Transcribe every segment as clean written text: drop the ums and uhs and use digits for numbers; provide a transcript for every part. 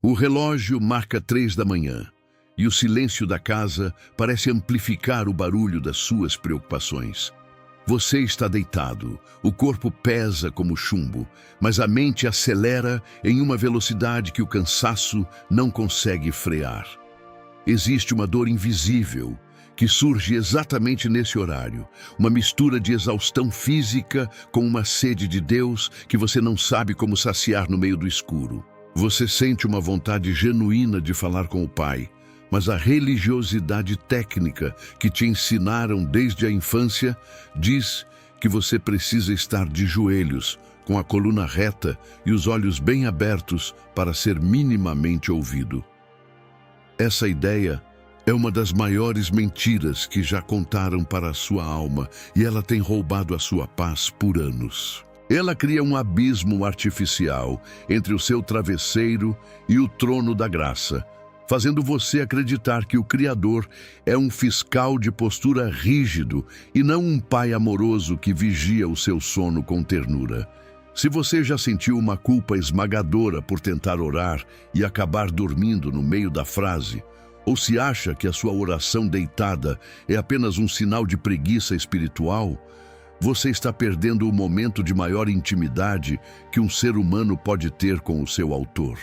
O relógio marca 3 da manhã e o silêncio da casa parece amplificar o barulho das suas preocupações. Você está deitado, o corpo pesa como chumbo, mas a mente acelera em uma velocidade que o cansaço não consegue frear. Existe uma dor invisível que surge exatamente nesse horário, uma mistura de exaustão física com uma sede de Deus que você não sabe como saciar no meio do escuro. Você sente uma vontade genuína de falar com o Pai, mas a religiosidade técnica que te ensinaram desde a infância diz que você precisa estar de joelhos, com a coluna reta e os olhos bem abertos para ser minimamente ouvido. Essa ideia é uma das maiores mentiras que já contaram para a sua alma e ela tem roubado a sua paz por anos. Ela cria um abismo artificial entre o seu travesseiro e o trono da graça, fazendo você acreditar que o Criador é um fiscal de postura rígido e não um pai amoroso que vigia o seu sono com ternura. Se você já sentiu uma culpa esmagadora por tentar orar e acabar dormindo no meio da frase, ou se acha que a sua oração deitada é apenas um sinal de preguiça espiritual, você está perdendo o momento de maior intimidade que um ser humano pode ter com o seu autor.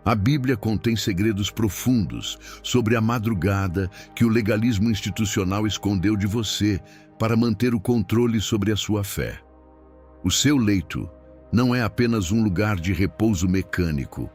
A Bíblia contém segredos profundos sobre a madrugada que o legalismo institucional escondeu de você para manter o controle sobre a sua fé. O seu leito não é apenas um lugar de repouso mecânico.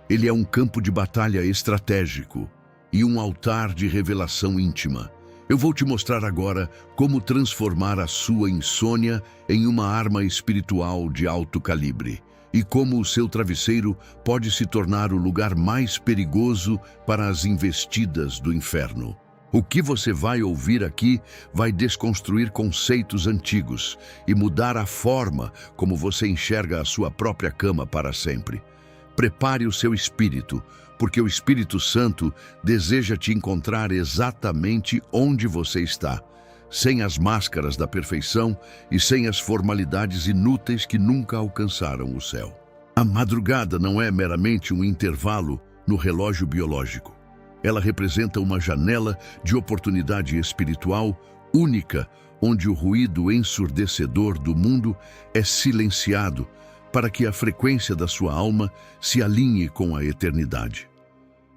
Ele é um campo de batalha estratégico e um altar de revelação íntima. Eu vou te mostrar agora como transformar a sua insônia em uma arma espiritual de alto calibre e como o seu travesseiro pode se tornar o lugar mais perigoso para as investidas do inferno. O que você vai ouvir aqui vai desconstruir conceitos antigos e mudar a forma como você enxerga a sua própria cama para sempre. Prepare o seu espírito, porque o Espírito Santo deseja te encontrar exatamente onde você está, sem as máscaras da perfeição e sem as formalidades inúteis que nunca alcançaram o céu. A madrugada não é meramente um intervalo no relógio biológico. Ela representa uma janela de oportunidade espiritual única, onde o ruído ensurdecedor do mundo é silenciado para que a frequência da sua alma se alinhe com a eternidade.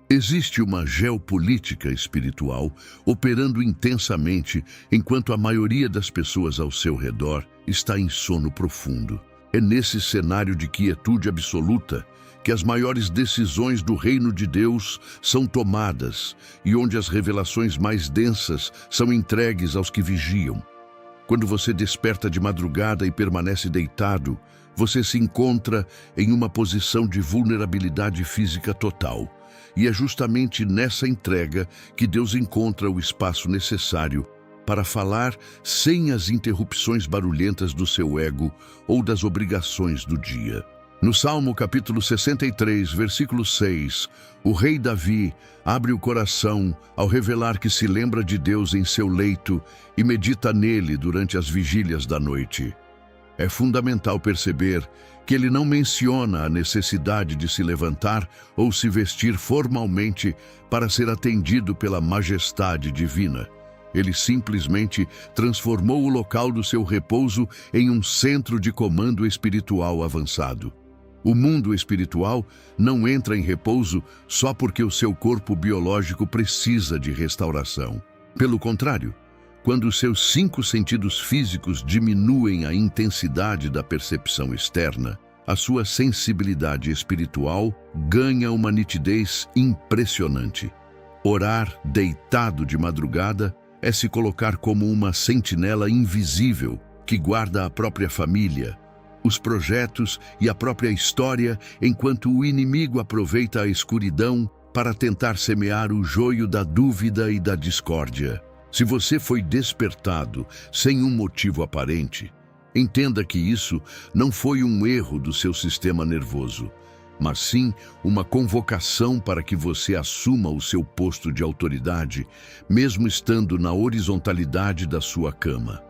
Existe uma geopolítica espiritual operando intensamente enquanto a maioria das pessoas ao seu redor está em sono profundo. É nesse cenário de quietude absoluta que as maiores decisões do reino de Deus são tomadas e onde as revelações mais densas são entregues aos que vigiam. Quando você desperta de madrugada e permanece deitado, você se encontra em uma posição de vulnerabilidade física total. E é justamente nessa entrega que Deus encontra o espaço necessário para falar sem as interrupções barulhentas do seu ego ou das obrigações do dia. No Salmo capítulo 63, versículo 6, o rei Davi abre o coração ao revelar que se lembra de Deus em seu leito e medita nele durante as vigílias da noite. É fundamental perceber que ele não menciona a necessidade de se levantar ou se vestir formalmente para ser atendido pela majestade divina. Ele simplesmente transformou o local do seu repouso em um centro de comando espiritual avançado. O mundo espiritual não entra em repouso só porque o seu corpo biológico precisa de restauração. Pelo contrário, quando os seus 5 sentidos físicos diminuem a intensidade da percepção externa, a sua sensibilidade espiritual ganha uma nitidez impressionante. Orar deitado de madrugada é se colocar como uma sentinela invisível que guarda a própria família, os projetos e a própria história, enquanto o inimigo aproveita a escuridão para tentar semear o joio da dúvida e da discórdia. Se você foi despertado sem um motivo aparente, entenda que isso não foi um erro do seu sistema nervoso, mas sim uma convocação para que você assuma o seu posto de autoridade, mesmo estando na horizontalidade da sua cama.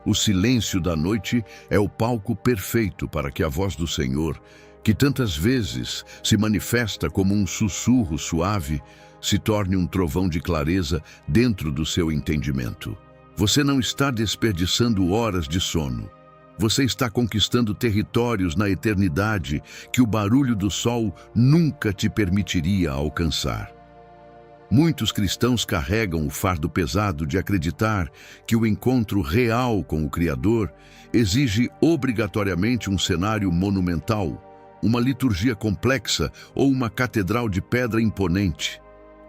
O silêncio da noite é o palco perfeito para que a voz do Senhor, que tantas vezes se manifesta como um sussurro suave, se torne um trovão de clareza dentro do seu entendimento. Você não está desperdiçando horas de sono. Você está conquistando territórios na eternidade que o barulho do sol nunca te permitiria alcançar. Muitos cristãos carregam o fardo pesado de acreditar que o encontro real com o Criador exige obrigatoriamente um cenário monumental, uma liturgia complexa ou uma catedral de pedra imponente.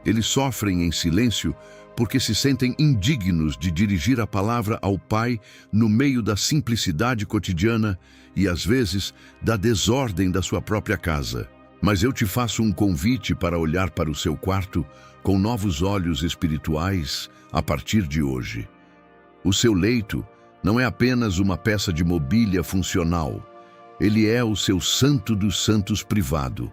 Eles sofrem em silêncio porque se sentem indignos de dirigir a palavra ao Pai no meio da simplicidade cotidiana e, às vezes, da desordem da sua própria casa. Mas eu te faço um convite para olhar para o seu quarto com novos olhos espirituais a partir de hoje. O seu leito não é apenas uma peça de mobília funcional. Ele é o seu santo dos santos privado,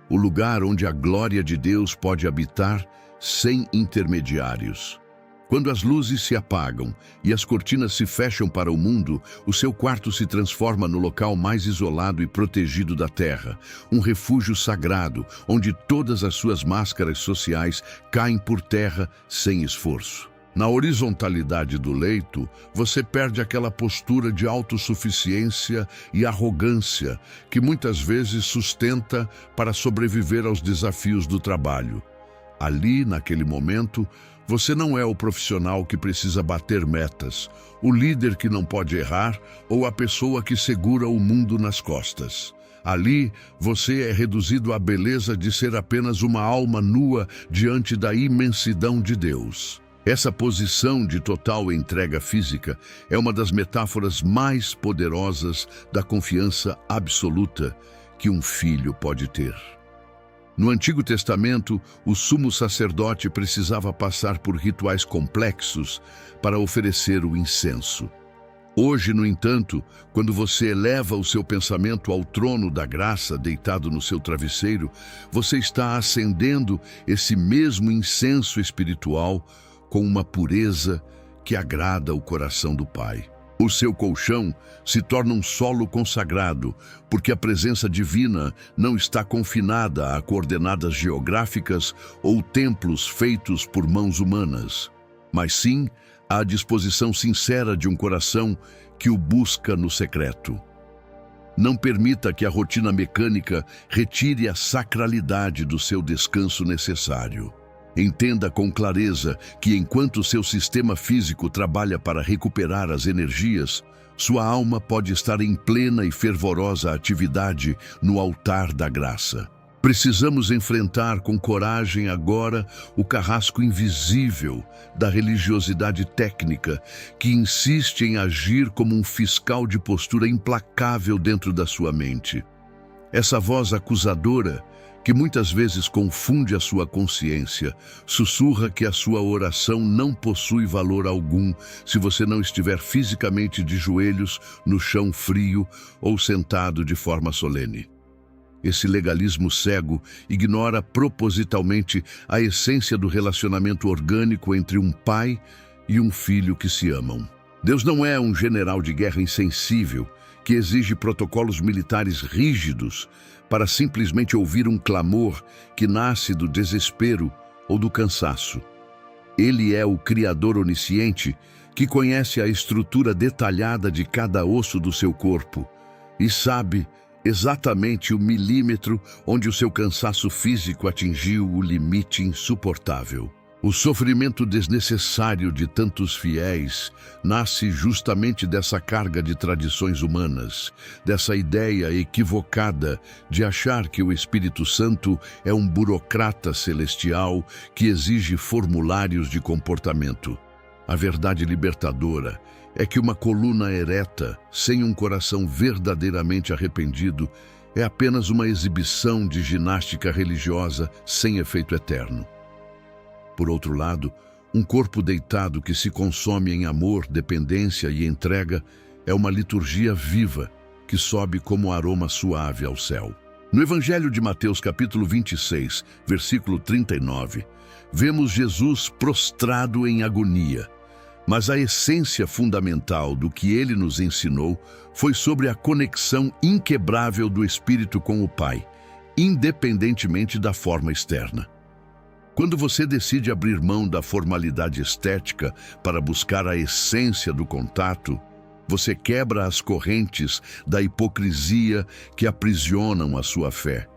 o lugar onde a glória de Deus pode habitar sem intermediários. Quando as luzes se apagam e as cortinas se fecham para o mundo, o seu quarto se transforma no local mais isolado e protegido da terra, um refúgio sagrado onde todas as suas máscaras sociais caem por terra sem esforço. Na horizontalidade do leito, você perde aquela postura de autossuficiência e arrogância que muitas vezes sustenta para sobreviver aos desafios do trabalho. Ali, naquele momento, você não é o profissional que precisa bater metas, o líder que não pode errar ou a pessoa que segura o mundo nas costas. Ali, você é reduzido à beleza de ser apenas uma alma nua diante da imensidão de Deus. Essa posição de total entrega física é uma das metáforas mais poderosas da confiança absoluta que um filho pode ter. No Antigo Testamento, o sumo sacerdote precisava passar por rituais complexos para oferecer o incenso. Hoje, no entanto, quando você eleva o seu pensamento ao trono da graça deitado no seu travesseiro, você está acendendo esse mesmo incenso espiritual com uma pureza que agrada o coração do Pai. O seu colchão se torna um solo consagrado, porque a presença divina não está confinada a coordenadas geográficas ou templos feitos por mãos humanas, mas sim à disposição sincera de um coração que o busca no secreto. Não permita que a rotina mecânica retire a sacralidade do seu descanso necessário. Entenda com clareza que enquanto seu sistema físico trabalha para recuperar as energias, sua alma pode estar em plena e fervorosa atividade no altar da graça. Precisamos enfrentar com coragem agora o carrasco invisível da religiosidade técnica que insiste em agir como um fiscal de postura implacável dentro da sua mente. Essa voz acusadora que muitas vezes confunde a sua consciência, sussurra que a sua oração não possui valor algum se você não estiver fisicamente de joelhos no chão frio ou sentado de forma solene. Esse legalismo cego ignora propositalmente a essência do relacionamento orgânico entre um pai e um filho que se amam. Deus não é um general de guerra insensível que exige protocolos militares rígidos para simplesmente ouvir um clamor que nasce do desespero ou do cansaço. Ele é o Criador onisciente que conhece a estrutura detalhada de cada osso do seu corpo e sabe exatamente o milímetro onde o seu cansaço físico atingiu o limite insuportável. O sofrimento desnecessário de tantos fiéis nasce justamente dessa carga de tradições humanas, dessa ideia equivocada de achar que o Espírito Santo é um burocrata celestial que exige formulários de comportamento. A verdade libertadora é que uma coluna ereta, sem um coração verdadeiramente arrependido, é apenas uma exibição de ginástica religiosa sem efeito eterno. Por outro lado, um corpo deitado que se consome em amor, dependência e entrega é uma liturgia viva que sobe como aroma suave ao céu. No Evangelho de Mateus, capítulo 26, versículo 39, vemos Jesus prostrado em agonia, Mas a essência fundamental do que ele nos ensinou foi sobre a conexão inquebrável do Espírito com o Pai, independentemente da forma externa. Quando você decide abrir mão da formalidade estética para buscar a essência do contato, você quebra as correntes da hipocrisia que aprisionam a sua fé.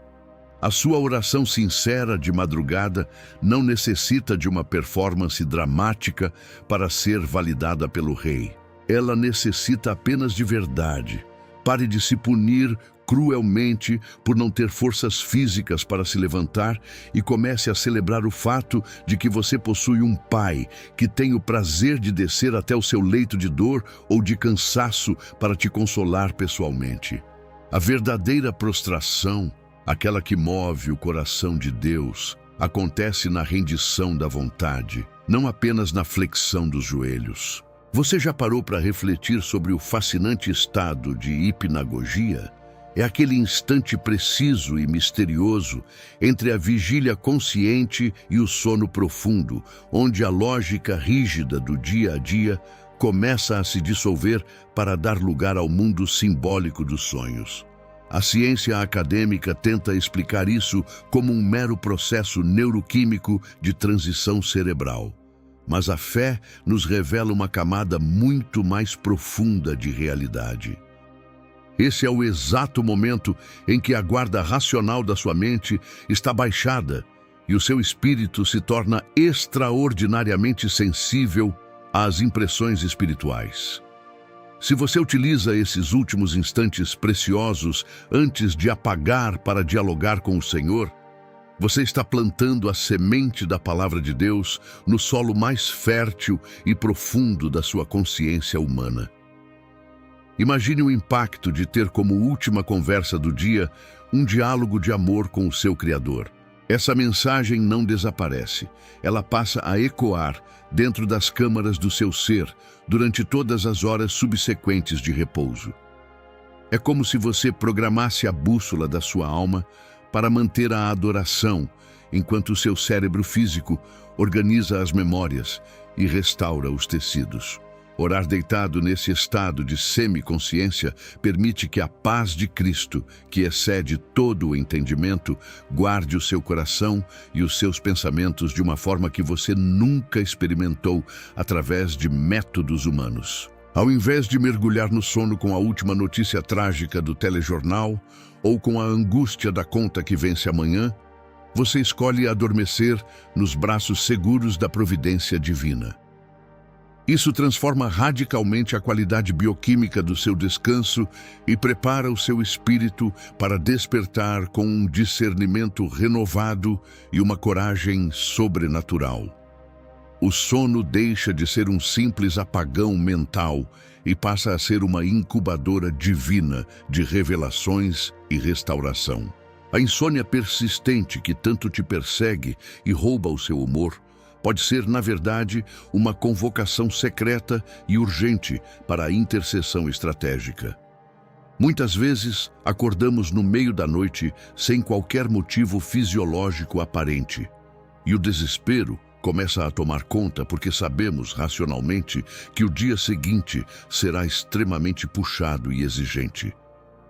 A sua oração sincera de madrugada não necessita de uma performance dramática para ser validada pelo Rei. Ela necessita apenas de verdade. Pare de se punir cruelmente por não ter forças físicas para se levantar e comece a celebrar o fato de que você possui um Pai que tem o prazer de descer até o seu leito de dor ou de cansaço para te consolar pessoalmente. A verdadeira prostração, aquela que move o coração de Deus, acontece na rendição da vontade, não apenas na flexão dos joelhos. Você já parou para refletir sobre o fascinante estado de hipnagogia? É aquele instante preciso e misterioso entre a vigília consciente e o sono profundo, onde a lógica rígida do dia a dia começa a se dissolver para dar lugar ao mundo simbólico dos sonhos. A ciência acadêmica tenta explicar isso como um mero processo neuroquímico de transição cerebral. Mas a fé nos revela uma camada muito mais profunda de realidade. Esse é o exato momento em que a guarda racional da sua mente está baixada e o seu espírito se torna extraordinariamente sensível às impressões espirituais. Se você utiliza esses últimos instantes preciosos antes de apagar para dialogar com o Senhor, você está plantando a semente da palavra de Deus no solo mais fértil e profundo da sua consciência humana. Imagine o impacto de ter como última conversa do dia um diálogo de amor com o seu Criador. Essa mensagem não desaparece, ela passa a ecoar dentro das câmaras do seu ser durante todas as horas subsequentes de repouso. É como se você programasse a bússola da sua alma para manter a adoração, enquanto o seu cérebro físico organiza as memórias e restaura os tecidos. Orar deitado nesse estado de semiconsciência permite que a paz de Cristo, que excede todo o entendimento, guarde o seu coração e os seus pensamentos de uma forma que você nunca experimentou através de métodos humanos. Ao invés de mergulhar no sono com a última notícia trágica do telejornal ou com a angústia da conta que vence amanhã, você escolhe adormecer nos braços seguros da providência divina. Isso transforma radicalmente a qualidade bioquímica do seu descanso e prepara o seu espírito para despertar com um discernimento renovado e uma coragem sobrenatural. O sono deixa de ser um simples apagão mental e passa a ser uma incubadora divina de revelações e restauração. A insônia persistente que tanto te persegue e rouba o seu humor pode ser, na verdade, uma convocação secreta e urgente para a intercessão estratégica. Muitas vezes, acordamos no meio da noite sem qualquer motivo fisiológico aparente. E o desespero começa a tomar conta porque sabemos racionalmente que o dia seguinte será extremamente puxado e exigente.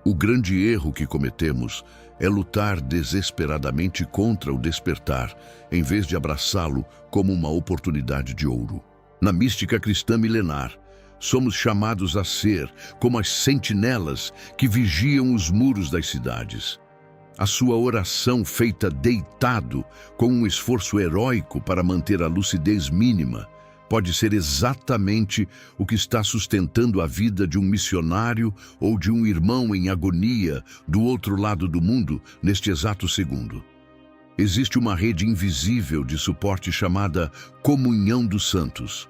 O grande erro que cometemos é lutar desesperadamente contra o despertar, em vez de abraçá-lo como uma oportunidade de ouro. Na mística cristã milenar, somos chamados a ser como as sentinelas que vigiam os muros das cidades. A sua oração feita deitado, com um esforço heróico para manter a lucidez mínima, pode ser exatamente o que está sustentando a vida de um missionário ou de um irmão em agonia do outro lado do mundo neste exato segundo. Existe uma rede invisível de suporte chamada Comunhão dos Santos,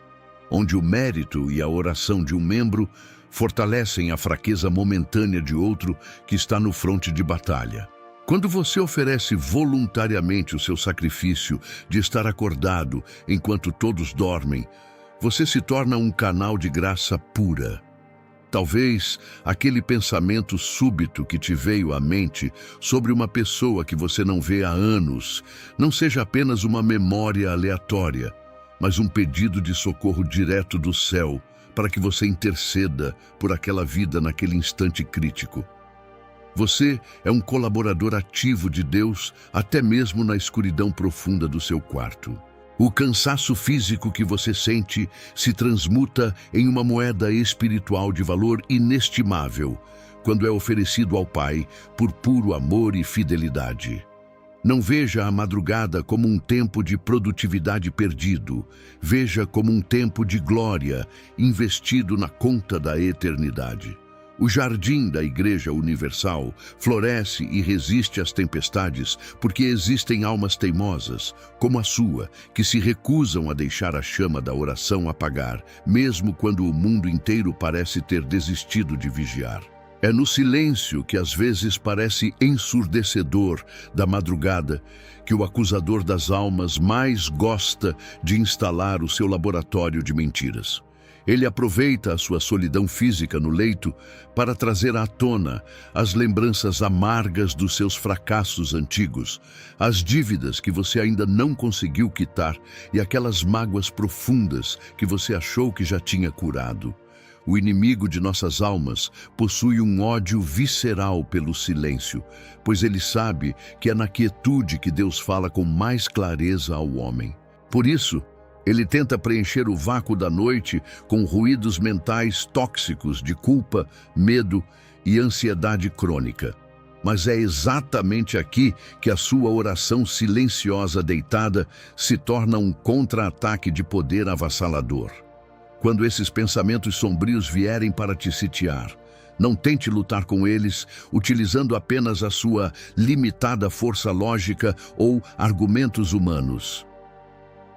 onde o mérito e a oração de um membro fortalecem a fraqueza momentânea de outro que está no fronte de batalha. Quando você oferece voluntariamente o seu sacrifício de estar acordado enquanto todos dormem, você se torna um canal de graça pura. Talvez aquele pensamento súbito que te veio à mente sobre uma pessoa que você não vê há anos não seja apenas uma memória aleatória, mas um pedido de socorro direto do céu para que você interceda por aquela vida naquele instante crítico. Você é um colaborador ativo de Deus, até mesmo na escuridão profunda do seu quarto. O cansaço físico que você sente se transmuta em uma moeda espiritual de valor inestimável, quando é oferecido ao Pai por puro amor e fidelidade. Não veja a madrugada como um tempo de produtividade perdido. Veja como um tempo de glória investido na conta da eternidade. O jardim da Igreja Universal floresce e resiste às tempestades porque existem almas teimosas, como a sua, que se recusam a deixar a chama da oração apagar, mesmo quando o mundo inteiro parece ter desistido de vigiar. É no silêncio, que às vezes parece ensurdecedor, da madrugada, que o acusador das almas mais gosta de instalar o seu laboratório de mentiras. Ele aproveita a sua solidão física no leito para trazer à tona as lembranças amargas dos seus fracassos antigos, as dívidas que você ainda não conseguiu quitar e aquelas mágoas profundas que você achou que já tinha curado. O inimigo de nossas almas possui um ódio visceral pelo silêncio, pois ele sabe que é na quietude que Deus fala com mais clareza ao homem. Por isso, ele tenta preencher o vácuo da noite com ruídos mentais tóxicos de culpa, medo e ansiedade crônica. Mas é exatamente aqui que a sua oração silenciosa deitada se torna um contra-ataque de poder avassalador. Quando esses pensamentos sombrios vierem para te sitiar, não tente lutar com eles utilizando apenas a sua limitada força lógica ou argumentos humanos.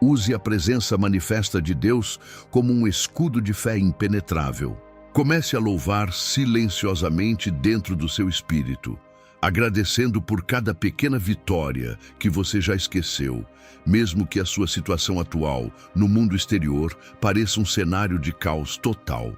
Use a presença manifesta de Deus como um escudo de fé impenetrável. Comece a louvar silenciosamente dentro do seu espírito, agradecendo por cada pequena vitória que você já esqueceu, mesmo que a sua situação atual, no mundo exterior, pareça um cenário de caos total.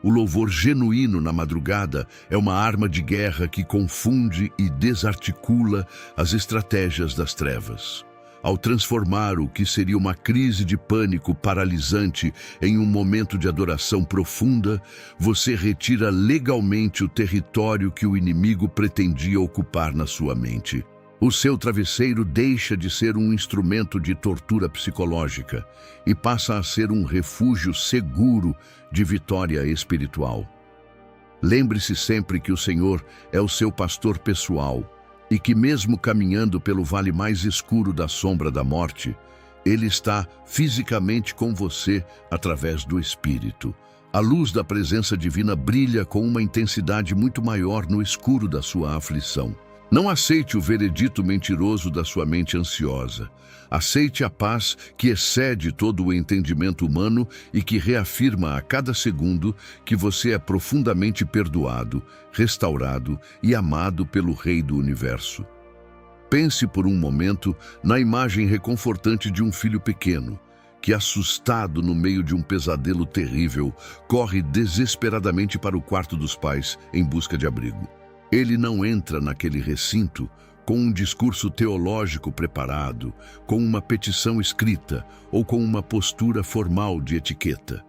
O louvor genuíno na madrugada é uma arma de guerra que confunde e desarticula as estratégias das trevas. Ao transformar o que seria uma crise de pânico paralisante em um momento de adoração profunda, você retira legalmente o território que o inimigo pretendia ocupar na sua mente. O seu travesseiro deixa de ser um instrumento de tortura psicológica e passa a ser um refúgio seguro de vitória espiritual. Lembre-se sempre que o Senhor é o seu pastor pessoal e que, mesmo caminhando pelo vale mais escuro da sombra da morte, Ele está fisicamente com você através do Espírito. A luz da presença divina brilha com uma intensidade muito maior no escuro da sua aflição. Não aceite o veredito mentiroso da sua mente ansiosa. Aceite a paz que excede todo o entendimento humano e que reafirma a cada segundo que você é profundamente perdoado, restaurado e amado pelo Rei do Universo. Pense por um momento na imagem reconfortante de um filho pequeno, que, assustado no meio de um pesadelo terrível, corre desesperadamente para o quarto dos pais em busca de abrigo. Ele não entra naquele recinto com um discurso teológico preparado, com uma petição escrita ou com uma postura formal de etiqueta.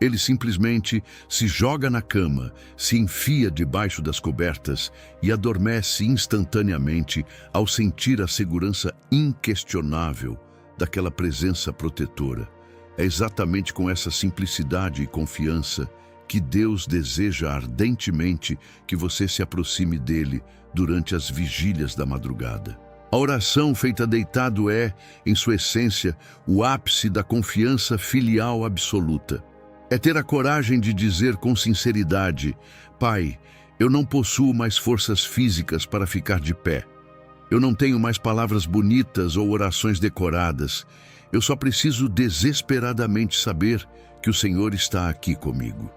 Ele simplesmente se joga na cama, se enfia debaixo das cobertas e adormece instantaneamente ao sentir a segurança inquestionável daquela presença protetora. É exatamente com essa simplicidade e confiança que Deus deseja ardentemente que você se aproxime dele durante as vigílias da madrugada. A oração feita deitado é, em sua essência, o ápice da confiança filial absoluta. É ter a coragem de dizer com sinceridade: Pai, eu não possuo mais forças físicas para ficar de pé. Eu não tenho mais palavras bonitas ou orações decoradas. Eu só preciso desesperadamente saber que o Senhor está aqui comigo.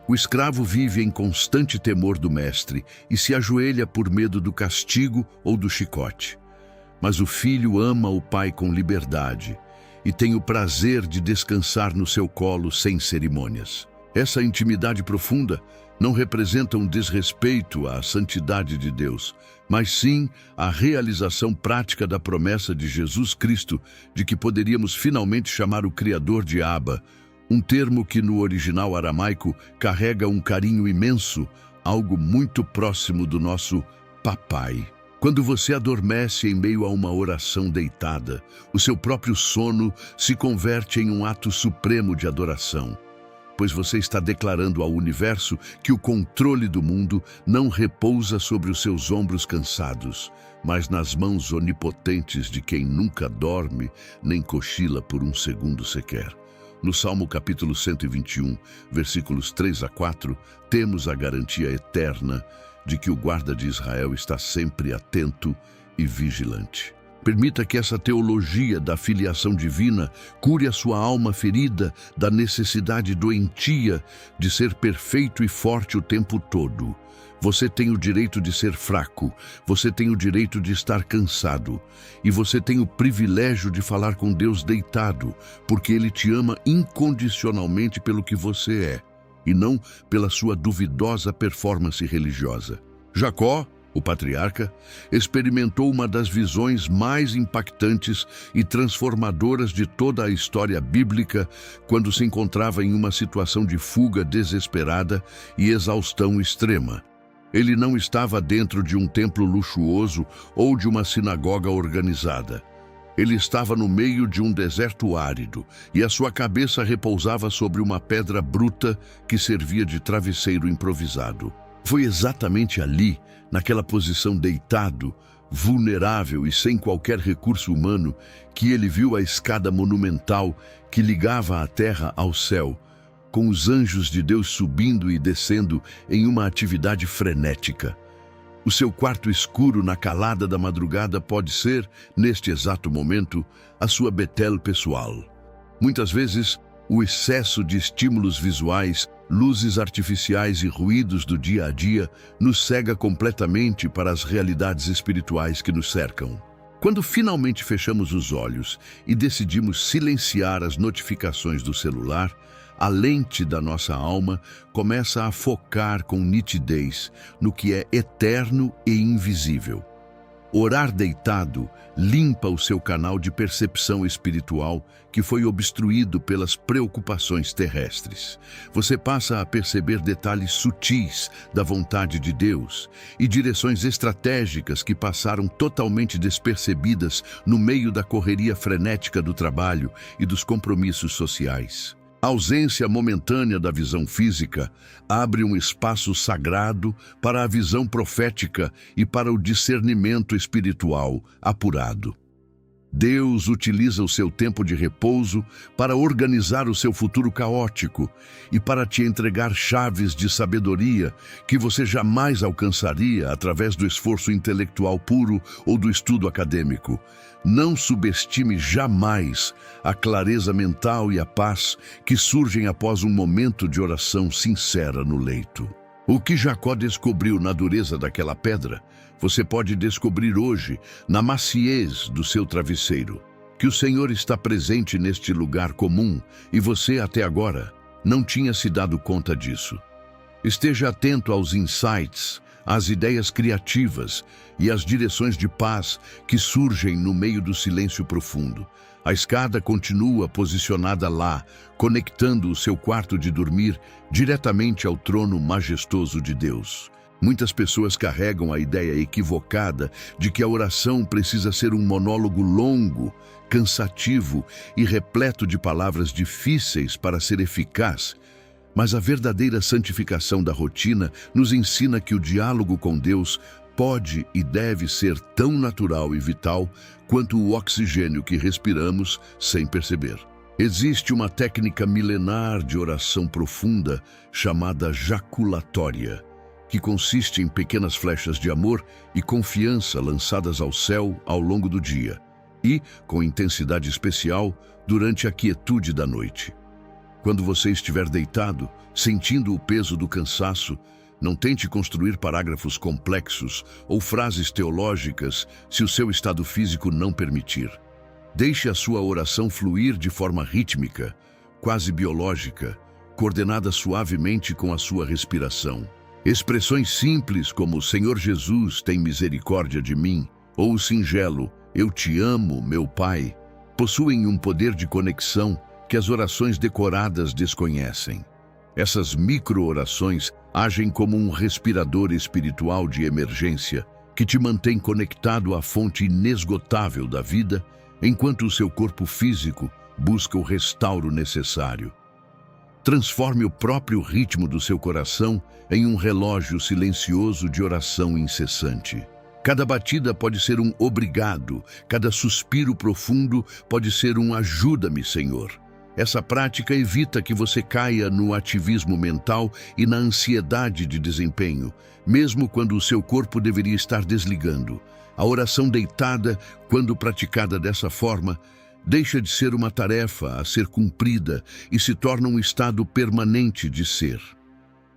O escravo vive em constante temor do mestre e se ajoelha por medo do castigo ou do chicote. Mas o filho ama o pai com liberdade e tem o prazer de descansar no seu colo sem cerimônias. Essa intimidade profunda não representa um desrespeito à santidade de Deus, mas sim a realização prática da promessa de Jesus Cristo de que poderíamos finalmente chamar o Criador de Abba, um termo que no original aramaico carrega um carinho imenso, algo muito próximo do nosso papai. Quando você adormece em meio a uma oração deitada, o seu próprio sono se converte em um ato supremo de adoração, pois você está declarando ao universo que o controle do mundo não repousa sobre os seus ombros cansados, mas nas mãos onipotentes de quem nunca dorme nem cochila por um segundo sequer. No Salmo capítulo 121, versículos 3 a 4, temos a garantia eterna de que o guarda de Israel está sempre atento e vigilante. Permita que essa teologia da filiação divina cure a sua alma ferida da necessidade doentia de ser perfeito e forte o tempo todo. Você tem o direito de ser fraco, você tem o direito de estar cansado, e você tem o privilégio de falar com Deus deitado, porque Ele te ama incondicionalmente pelo que você é, e não pela sua duvidosa performance religiosa. Jacó, o patriarca, experimentou uma das visões mais impactantes e transformadoras de toda a história bíblica quando se encontrava em uma situação de fuga desesperada e exaustão extrema. Ele não estava dentro de um templo luxuoso ou de uma sinagoga organizada. Ele estava no meio de um deserto árido e a sua cabeça repousava sobre uma pedra bruta que servia de travesseiro improvisado. Foi exatamente ali, naquela posição deitado, vulnerável e sem qualquer recurso humano, que ele viu a escada monumental que ligava a terra ao céu, com os anjos de Deus subindo e descendo em uma atividade frenética. O seu quarto escuro na calada da madrugada pode ser, neste exato momento, a sua Betel pessoal. Muitas vezes, o excesso de estímulos visuais, luzes artificiais e ruídos do dia a dia nos cega completamente para as realidades espirituais que nos cercam. Quando finalmente fechamos os olhos e decidimos silenciar as notificações do celular, a lente da nossa alma começa a focar com nitidez no que é eterno e invisível. Orar deitado limpa o seu canal de percepção espiritual que foi obstruído pelas preocupações terrestres. Você passa a perceber detalhes sutis da vontade de Deus e direções estratégicas que passaram totalmente despercebidas no meio da correria frenética do trabalho e dos compromissos sociais. A ausência momentânea da visão física abre um espaço sagrado para a visão profética e para o discernimento espiritual apurado. Deus utiliza o seu tempo de repouso para organizar o seu futuro caótico e para te entregar chaves de sabedoria que você jamais alcançaria através do esforço intelectual puro ou do estudo acadêmico. Não subestime jamais a clareza mental e a paz que surgem após um momento de oração sincera no leito. O que Jacó descobriu na dureza daquela pedra, você pode descobrir hoje na maciez do seu travesseiro. Que o Senhor está presente neste lugar comum e você, até agora, não tinha se dado conta disso. Esteja atento aos insights, às ideias criativas e às direções de paz que surgem no meio do silêncio profundo. A escada continua posicionada lá, conectando o seu quarto de dormir diretamente ao trono majestoso de Deus. Muitas pessoas carregam a ideia equivocada de que a oração precisa ser um monólogo longo, cansativo e repleto de palavras difíceis para ser eficaz. Mas a verdadeira santificação da rotina nos ensina que o diálogo com Deus pode e deve ser tão natural e vital quanto o oxigênio que respiramos sem perceber. Existe uma técnica milenar de oração profunda chamada jaculatória, que consiste em pequenas flechas de amor e confiança lançadas ao céu ao longo do dia e, com intensidade especial, durante a quietude da noite. Quando você estiver deitado, sentindo o peso do cansaço, não tente construir parágrafos complexos ou frases teológicas se o seu estado físico não permitir. Deixe a sua oração fluir de forma rítmica, quase biológica, coordenadas suavemente com a sua respiração. Expressões simples como Senhor Jesus, tem misericórdia de mim, ou o singelo Eu te amo, meu Pai, possuem um poder de conexão que as orações decoradas desconhecem. Essas micro-orações agem como um respirador espiritual de emergência que te mantém conectado à fonte inesgotável da vida, enquanto o seu corpo físico busca o restauro necessário. Transforme o próprio ritmo do seu coração em um relógio silencioso de oração incessante. Cada batida pode ser um obrigado, cada suspiro profundo pode ser um ajuda-me, Senhor. Essa prática evita que você caia no ativismo mental e na ansiedade de desempenho, mesmo quando o seu corpo deveria estar desligando. A oração deitada, quando praticada dessa forma, deixa de ser uma tarefa a ser cumprida e se torna um estado permanente de ser.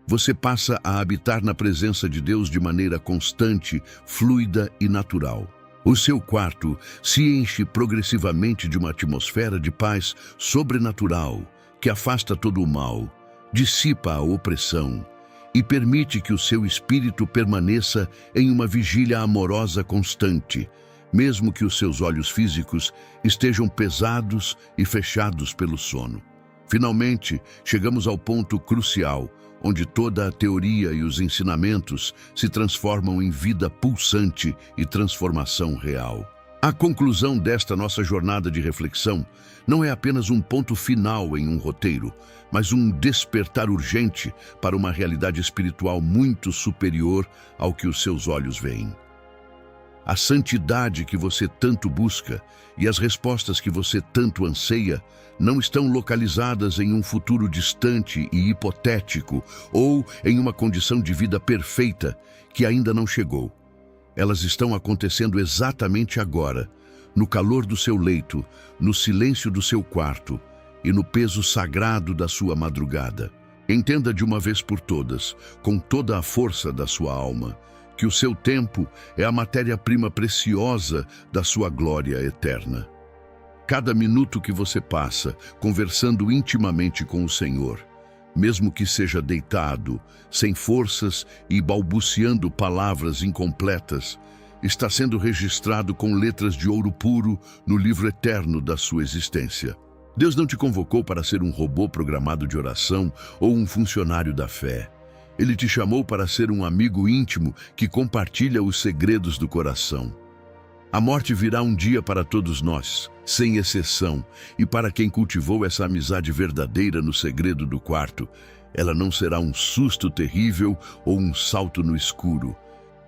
Você passa a habitar na presença de Deus de maneira constante, fluida e natural. O seu quarto se enche progressivamente de uma atmosfera de paz sobrenatural que afasta todo o mal, dissipa a opressão e permite que o seu espírito permaneça em uma vigília amorosa constante, mesmo que os seus olhos físicos estejam pesados e fechados pelo sono. Finalmente, chegamos ao ponto crucial, onde toda a teoria e os ensinamentos se transformam em vida pulsante e transformação real. A conclusão desta nossa jornada de reflexão não é apenas um ponto final em um roteiro, mas um despertar urgente para uma realidade espiritual muito superior ao que os seus olhos veem. A santidade que você tanto busca e as respostas que você tanto anseia não estão localizadas em um futuro distante e hipotético ou em uma condição de vida perfeita que ainda não chegou. Elas estão acontecendo exatamente agora, no calor do seu leito, no silêncio do seu quarto e no peso sagrado da sua madrugada. Entenda de uma vez por todas, com toda a força da sua alma, que o seu tempo é a matéria-prima preciosa da sua glória eterna. Cada minuto que você passa conversando intimamente com o Senhor, mesmo que seja deitado, sem forças e balbuciando palavras incompletas, está sendo registrado com letras de ouro puro no livro eterno da sua existência. Deus não te convocou para ser um robô programado de oração ou um funcionário da fé. Ele te chamou para ser um amigo íntimo que compartilha os segredos do coração. A morte virá um dia para todos nós, sem exceção, e para quem cultivou essa amizade verdadeira no segredo do quarto, ela não será um susto terrível ou um salto no escuro,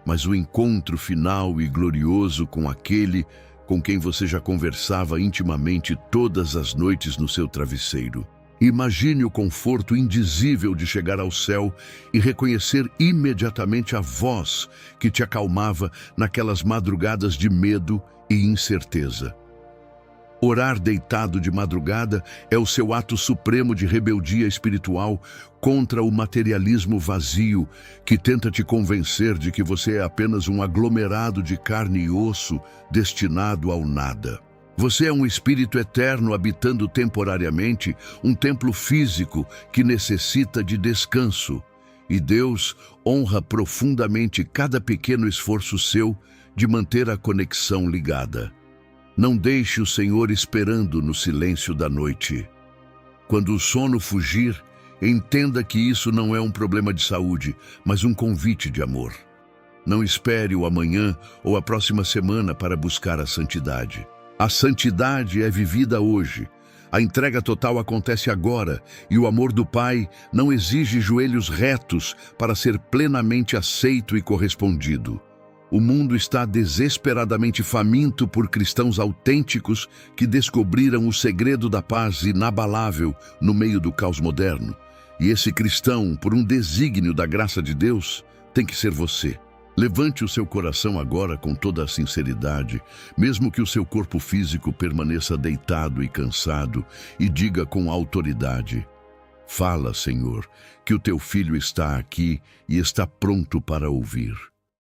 mas o encontro final e glorioso com aquele com quem você já conversava intimamente todas as noites no seu travesseiro. Imagine o conforto indizível de chegar ao céu e reconhecer imediatamente a voz que te acalmava naquelas madrugadas de medo e incerteza. Orar deitado de madrugada é o seu ato supremo de rebeldia espiritual contra o materialismo vazio que tenta te convencer de que você é apenas um aglomerado de carne e osso destinado ao nada. Você é um espírito eterno habitando temporariamente um templo físico que necessita de descanso, e Deus honra profundamente cada pequeno esforço seu de manter a conexão ligada. Não deixe o Senhor esperando no silêncio da noite. Quando o sono fugir, entenda que isso não é um problema de saúde, mas um convite de amor. Não espere o amanhã ou a próxima semana para buscar a santidade. A santidade é vivida hoje. A entrega total acontece agora e o amor do Pai não exige joelhos retos para ser plenamente aceito e correspondido. O mundo está desesperadamente faminto por cristãos autênticos que descobriram o segredo da paz inabalável no meio do caos moderno. E esse cristão, por um desígnio da graça de Deus, tem que ser você. Levante o seu coração agora com toda a sinceridade, mesmo que o seu corpo físico permaneça deitado e cansado, e diga com autoridade: Fala, Senhor, que o teu filho está aqui e está pronto para ouvir.